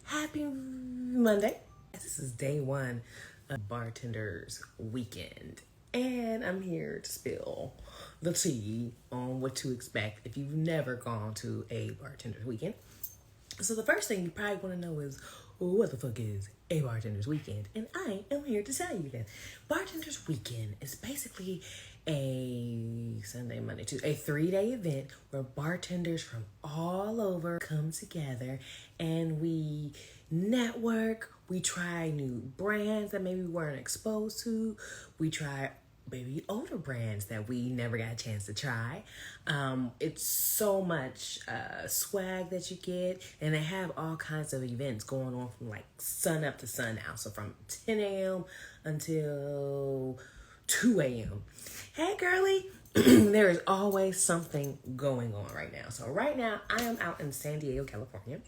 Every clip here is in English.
Happy Monday. This is day one of Bartenders weekend. And I'm here to spill the tea on what to expect if you've never gone to a Bartenders weekend. So the first thing you probably want to know is, what the fuck is a Bartender's Weekend? And I am here to tell you that Bartender's Weekend is basically a Sunday, Monday, Tuesday, a 3-day event where bartenders from all over come together and we network, we try new brands that maybe we weren't exposed to, we try maybe older brands that we never got a chance to try. It's so much swag that you get, and they have all kinds of events going on from like sun up to sun now. So from 10 a.m. until 2 a.m. Hey, girly. There is always something going on right now. So right now, I am out in San Diego, California.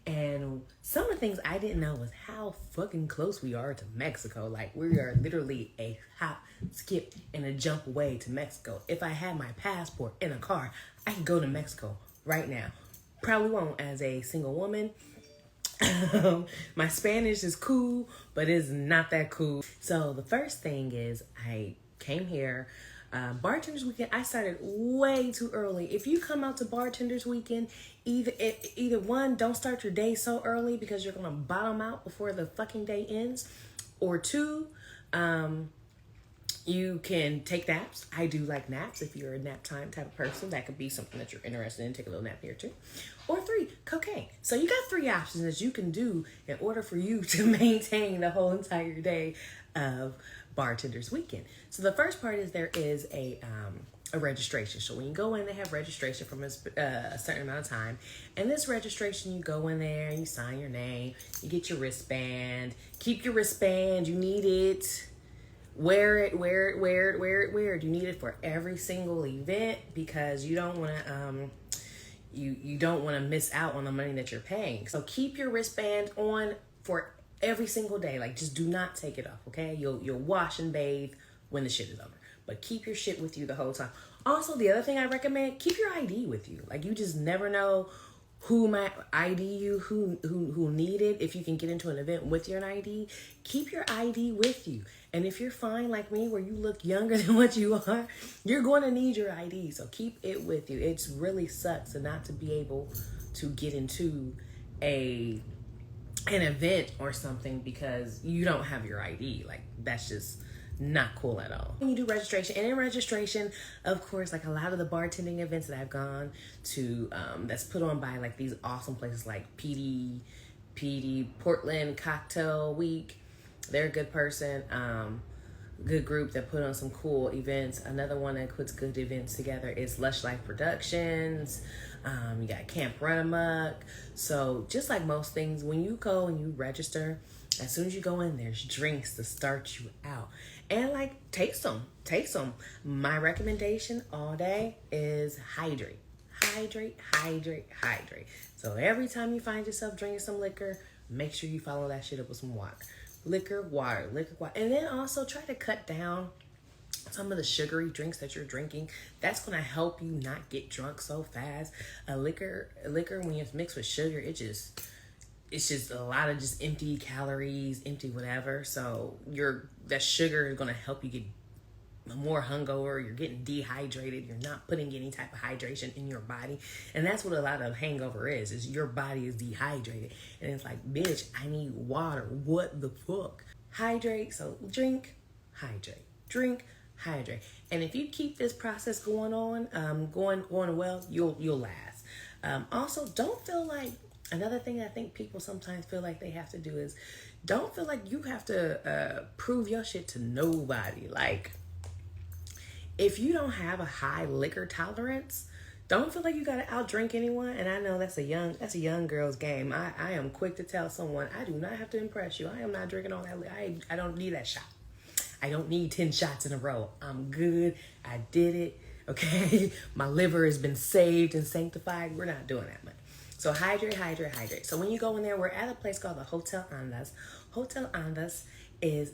And some of the things I didn't know was how fucking close we are to Mexico. Like, we are literally a hop, skip, and a jump away to Mexico. If I had my passport in a car, I could go to Mexico right now. Probably won't as a single woman. My Spanish is cool, but it's not that cool. So the first thing is I came here. Bartenders Weekend, I started way too early. If you come out to Bartenders Weekend, either one, don't start your day so early because you're gonna bottom out before the fucking day ends, or two, you can take naps. I do like naps. If you're a nap time type of person, that could be something that you're interested in. Take a little nap here too. Or three, cocaine. So you got 3 options that you can do in order for you to maintain the whole entire day of Bartenders Weekend. So the first part is there is a registration. So when you go in, they have registration from a certain amount of time. And this registration, you go in there and you sign your name. You get your wristband. Keep your wristband. You need it. Wear it. You need it for every single event because you don't want to you don't want to miss out on the money that you're paying. So keep your wristband on for every single day. Like, just do not take it off, okay? You'll wash and bathe when the shit is over. But keep your shit with you the whole time. Also, the other thing I recommend, keep your ID with you. Like, you just never know who might ID you, who need it. If you can get into an event with your ID, keep your ID with you. And if you're fine like me, where you look younger than what you are, you're going to need your ID. So keep it with you. It's really sucks to not to be able to get into an event or something because you don't have your ID. Like, that's just not cool at all. When you do registration, and in registration, of course, like a lot of the bartending events that I've gone to, that's put on by like these awesome places like PD, Portland Cocktail Week. They're a good person. Good group that put on some cool events. Another one that puts good events together is Lush Life Productions. You got Camp Run Amok. So just like most things, when you go and you register, as soon as you go in, there's drinks to start you out. And like, taste them. My recommendation all day is hydrate. So every time you find yourself drinking some liquor, make sure you follow that shit up with some water. Liquor, water. And then also try to cut down some of the sugary drinks that you're drinking. That's going to help you not get drunk so fast. Liquor, when it's mixed with sugar, it's just a lot of just empty calories, empty whatever. So that sugar is going to help you get more hungover. You're getting dehydrated. You're not putting any type of hydration in your body. And that's what a lot of hangover is your body is dehydrated. And it's like, bitch, I need water. What the fuck? Hydrate. So drink, hydrate. Drink, hydrate. And if you keep this process going on, going well, you'll last. Also, don't feel like, another thing I think people sometimes feel like they have to do is don't feel like you have to prove your shit to nobody. Like, if you don't have a high liquor tolerance, don't feel like you gotta outdrink anyone. And I know that's a young girl's game. I am quick to tell someone, I do not have to impress you. I am not drinking all that. I don't need that shot. I don't need 10 shots in a row. I'm good. I did it. Okay. My liver has been saved and sanctified. We're not doing that much. So hydrate, hydrate, hydrate. So when you go in there, we're at a place called the Hotel Andas. Hotel Andas is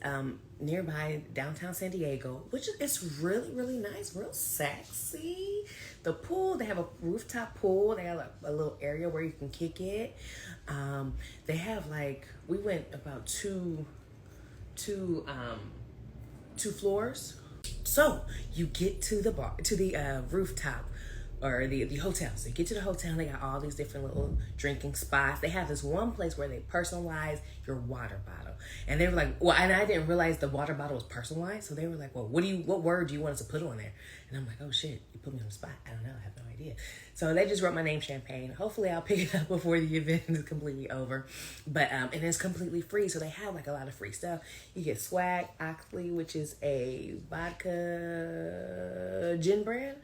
nearby downtown San Diego, which is it's really, really nice, real sexy. The pool, they have a rooftop pool. They have a little area where you can kick it. They have like, we went about two floors. So you get to the bar, to the rooftop or the hotel. So you get to the hotel and they got all these different little drinking spots. They have this one place where they personalize your water bottle. And they were like, well, and I didn't realize the water bottle was personalized. So they were like, well, what word do you want us to put on there? And I'm like, oh shit, you put me on the spot. I don't know, I have no idea. So they just wrote my name Champagne. Hopefully I'll pick it up before the event is completely over. But and it's completely free. So they have like a lot of free stuff. You get Swag Oxley, which is a vodka gin brand.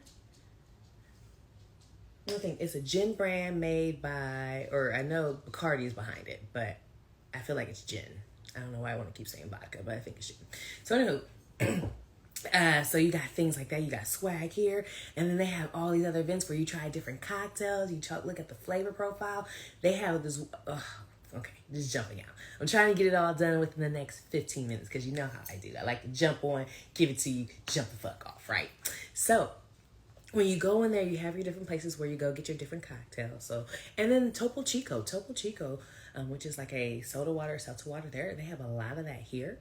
I think it's a gin brand made by, or I know Bacardi is behind it, but I feel like it's gin. I don't know why I want to keep saying vodka, but I think it's gin. So anywho, so you got things like that. You got Swag here, and then they have all these other events where you try different cocktails. You look at the flavor profile. They have this. Okay, just jumping out. I'm trying to get it all done within the next 15 minutes because you know how I do. I like to jump on, give it to you, jump the fuck off, right? So when you go in there, you have your different places where you go get your different cocktails. So, and then Topo Chico, which is like a soda water, seltzer water. They have a lot of that here,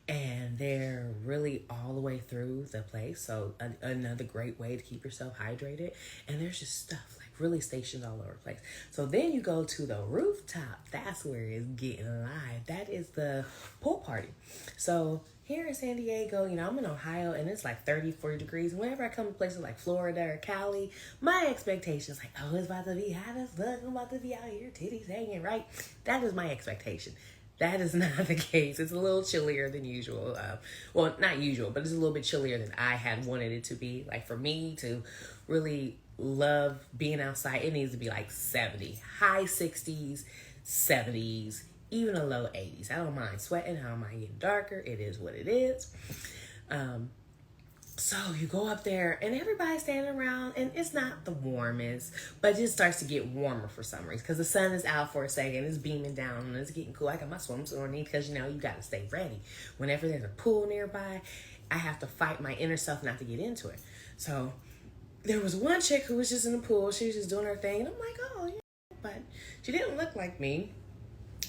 and they're really all the way through the place. So another great way to keep yourself hydrated. And there's just stuff like really stationed all over the place. So then you go to the rooftop. That's where it's getting live. That is the pool party. So here in San Diego, you know, I'm in Ohio and it's like 30, 40 degrees. And whenever I come to places like Florida or Cali, my expectation is like, oh, it's about to be hot as fuck. I'm about to be out here, titties hanging, right? That is my expectation. That is not the case. It's a little chillier than usual. Well, not usual, but it's a little bit chillier than I had wanted it to be. Like for me to really love being outside, it needs to be like 70, high 60s, 70s, even a low 80s. I don't mind sweating. I don't mind getting darker. It is what it is. So you go up there and everybody's standing around and it's not the warmest, but it just starts to get warmer for some reason because the sun is out for a second. It's beaming down and it's getting cool. I got my swimsuit on because, you know, you got to stay ready. Whenever there's a pool nearby, I have to fight my inner self not to get into it. So there was one chick who was just in the pool. She was just doing her thing. And I'm like, oh, yeah, but she didn't look like me.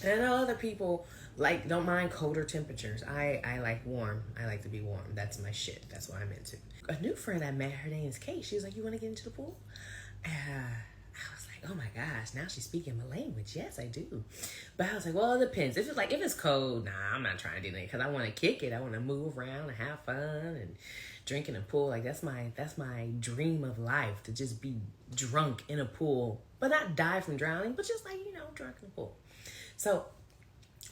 And I know other people don't mind colder temperatures. I like warm. I like to be warm. That's my shit. That's what I'm into. A new friend I met, her name is Kate. She was like, you want to get into the pool? I was like, oh my gosh, now she's speaking my language. Yes, I do. But I was like, well, it depends. If it's cold, nah, I'm not trying to do that because I want to kick it. I want to move around and have fun and drink in a pool. Like that's my dream of life, to just be drunk in a pool, but not die from drowning, but just like, you know, drunk in a pool. So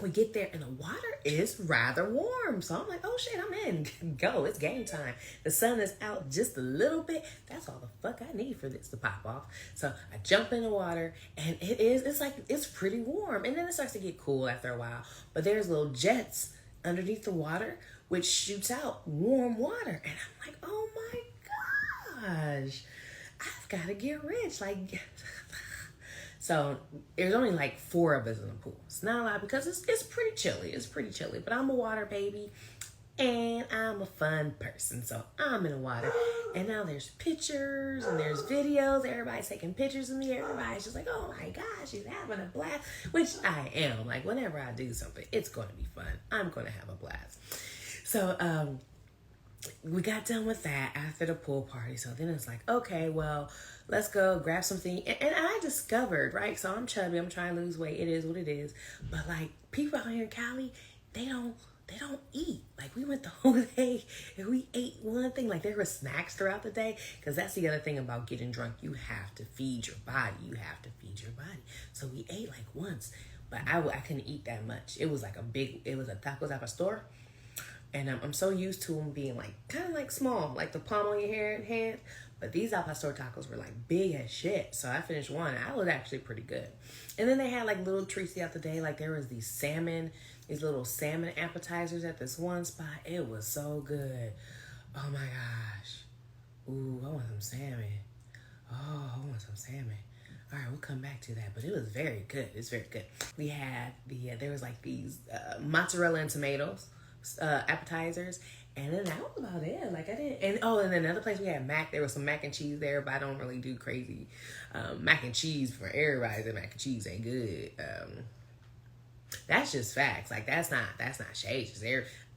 we get there and the water is rather warm. So I'm like, oh shit, I'm in. Go, it's game time. The sun is out just a little bit. That's all the fuck I need for this to pop off. So I jump in the water and it's pretty warm. And then it starts to get cool after a while. But there's little jets underneath the water which shoots out warm water. And I'm like, oh my gosh, I've got to get rich. Like, so there's only like 4 of us in the pool. It's not a lot because it's pretty chilly. It's pretty chilly. But I'm a water baby and I'm a fun person. So I'm in the water. And now there's pictures and there's videos. Everybody's taking pictures of me. Everybody's just like, oh my gosh, she's having a blast. Which I am. Like whenever I do something, it's going to be fun. I'm going to have a blast. So we got done with that after the pool party. So then it's like, okay, well, let's go grab something. And I discovered, right? So I'm chubby. I'm trying to lose weight. It is what it is. But like people out here in Cali, they don't eat. Like we went the whole day and we ate one thing. Like there were snacks throughout the day. Because that's the other thing about getting drunk. You have to feed your body. You have to feed your body. So we ate like once. But I couldn't eat that much. It was a tacos al pastor. And I'm so used to them being like kind of like small, like the palm on your hand. But these al pastor tacos were like big as shit. So I finished one. I was actually pretty good. And then they had like little treats throughout the day. Like there was these little salmon appetizers at this one spot. It was so good. Oh my gosh. Ooh, I want some salmon. Oh, I want some salmon. All right, we'll come back to that, but it was very good. It's very good. We had there was like these mozzarella and tomatoes appetizers, and then that was about it. Like I didn't, and then another place we had there was some mac and cheese there, but I don't really do crazy mac and cheese for everybody. The mac and cheese ain't good. That's just facts. Like that's not shade.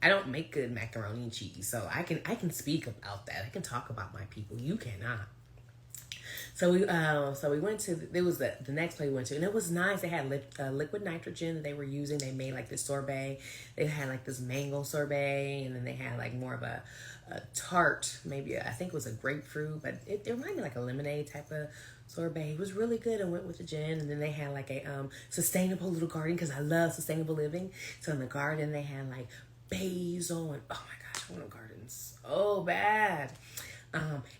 I don't make good macaroni and cheese, so I can speak about that. I can talk about my people. You cannot. So we went to, it was the next place we went to, and it was nice. They had liquid nitrogen that they were using. They made like this sorbet. They had like this mango sorbet, and then they had like more of a tart, maybe I think it was a grapefruit, but it reminded me like a lemonade type of sorbet. It was really good and went with the gin. And then they had like a sustainable little garden, because I love sustainable living. So in the garden they had like basil, and oh my gosh, I want a garden so bad.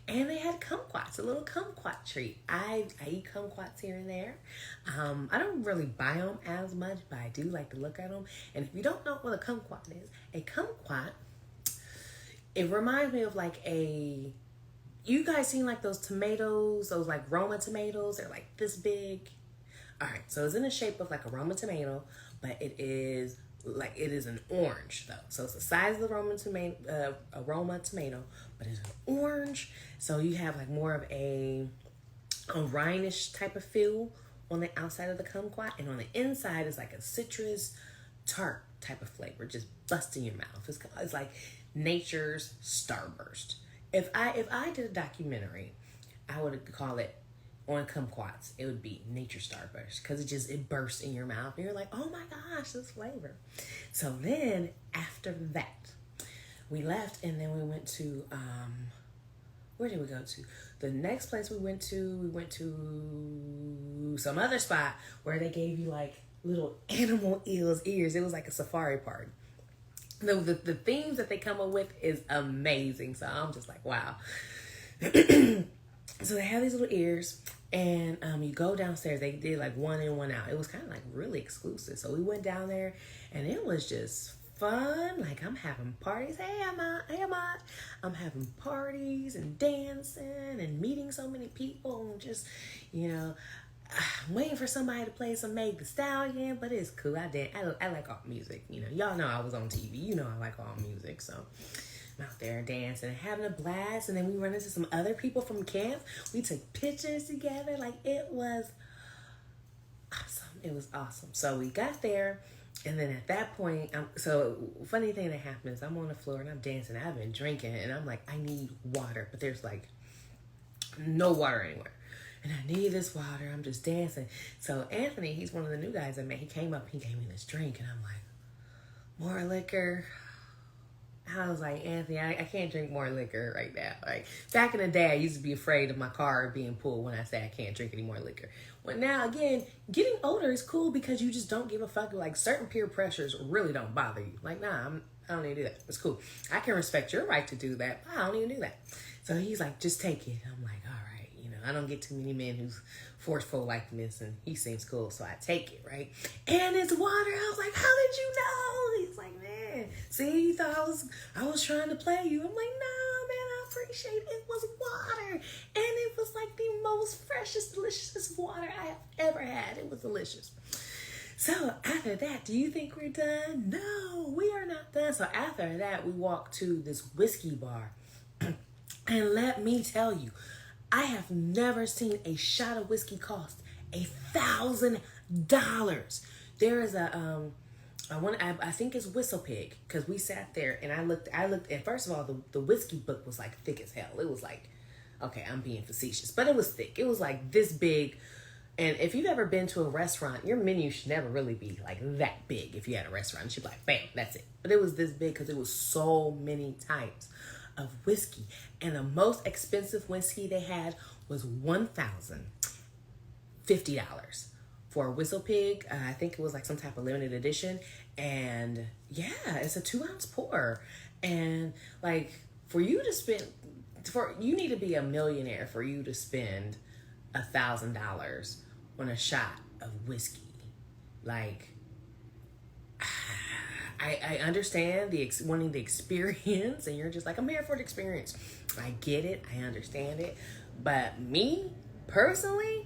And they had kumquats, a little kumquat treat. I eat kumquats here and there. I don't really buy them as much, but I do like to look at them. And if you don't know what a kumquat is, a kumquat, it reminds me of like you guys seen like those tomatoes, those like Roma tomatoes? They're like this big. All right, so it's in the shape of like a Roma tomato, but it is an orange though. So it's the size of the Roma tomato, but it's an orange. So you have like more of a rindish type of feel on the outside of the kumquat, and on the inside is like a citrus tart type of flavor, just bust in your mouth. It's like nature's starburst. If I did a documentary, I would call it on kumquats. It would be nature starburst, because it bursts in your mouth and you're like, oh my gosh, this flavor. So then after that, we left, and then we went to where did we go to? The next place we went to some other spot where they gave you like little animal ears. It was like a safari park. The themes that they come up with is amazing. So I'm just like, wow. So they have these little ears, and you go downstairs. They did like one in, one out. It was kind of like really exclusive. So we went down there, and it was just fun. Like I'm having parties. Hey, Ahmad. I'm having parties and dancing and meeting so many people, and just, I'm waiting for somebody to play some Meg Thee Stallion, but it's cool. I like all music. Y'all know I was on TV. I like all music, so I'm out there dancing and having a blast. And then we run into some other people from camp. We took pictures together. Like, it was awesome. It was awesome. So we got there, and then at that point, so funny thing that happened is I'm on the floor and I'm dancing. I've been drinking, and I'm like, I need water, but there's like no water anywhere. And I need this water. I'm just dancing. So Anthony, he's one of the new guys I met. He came up, he gave me this drink, and I'm like, more liquor? I was like, Anthony, I can't drink more liquor right now. Like, back in the day, I used to be afraid of my car being pulled when I say I can't drink any more liquor. Well, now, again, getting older is cool, because you just don't give a fuck. Like, certain peer pressures really don't bother you. Like, nah, I don't even do that. It's cool. I can respect your right to do that. I don't even do that. So he's like, just take it. I'm like, all right. I don't get too many men who's forceful like this, and he seems cool, so I take it, right? And it's water. I was like, how did you know? He's like, man, see, you thought I was trying to play you. I'm like, no, man, I appreciate it. It was water, and it was like the most freshest, delicious water I have ever had. It was delicious. So after that, do you think we're done? No, we are not done. So after that, we walked to this whiskey bar, and let me tell you, I have never seen a shot of whiskey cost $1,000. There is I think it's Whistle Pig, because we sat there and I looked, and first of all, the whiskey book was like thick as hell. It was like, okay, I'm being facetious, but it was thick. It was like this big. And if you've ever been to a restaurant, your menu should never really be like that big. If you had a restaurant, it should be like, bam, that's it. But it was this big because it was so many types of whiskey. And the most expensive whiskey they had was $1,050 for a Whistle Pig. I think it was like some type of limited edition. And yeah, it's a 2-ounce pour. And like, you need to be a millionaire for you to spend $1,000 on a shot of whiskey. Like, I understand wanting the experience, and you're just like, I'm here for the experience. I get it. I understand it. But me, personally,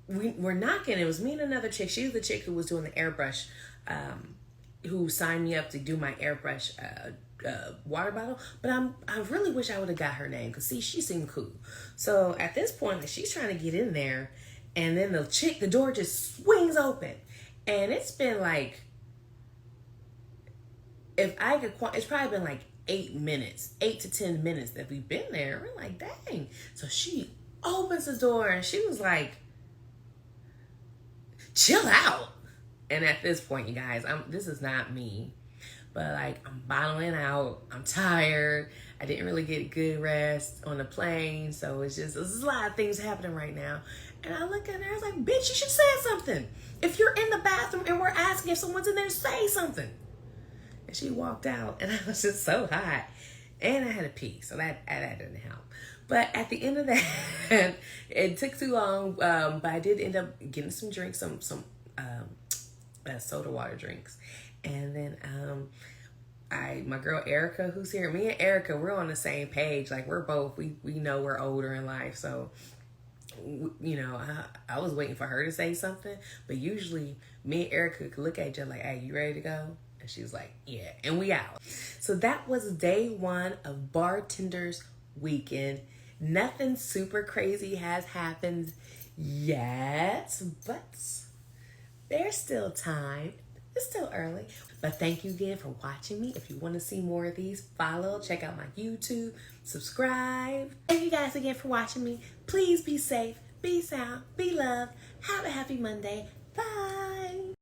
we're knocking. It was me and another chick. She's the chick who was doing the airbrush, who signed me up to do my airbrush water bottle. But I really wish I would have got her name, because see, she seemed cool. So at this point, like, she's trying to get in there, and then the door just swings open, and it's been like, if I could, it's probably been like 8 to 10 minutes that we've been there. We're like, dang. So she opens the door and she was like, chill out. And at this point, you guys, this is not me, but like, I'm bottling out. I'm tired. I didn't really get good rest on the plane. So there's a lot of things happening right now. And I look at her, I was like, bitch, you should say something. If you're in the bathroom and we're asking if someone's in there, say something. And she walked out, and I was just so hot. And I had to pee, so that didn't help. But at the end of that, it took too long, but I did end up getting some drinks, some soda water drinks. And then my girl Erica, who's here, me and Erica, we're on the same page. Like, we're both, we know we're older in life, so, you know, I was waiting for her to say something, but usually me and Erica could look at each other like, hey, you ready to go? And she was like, yeah, and we out. So that was day 1 of Bartenders weekend. Nothing super crazy has happened yet, but there's still time. It's still early. But thank you again for watching me. If you want to see more of these, follow, check out my YouTube, subscribe. Thank you guys again for watching me. Please be safe, be sound, be loved. Have a happy Monday. Bye.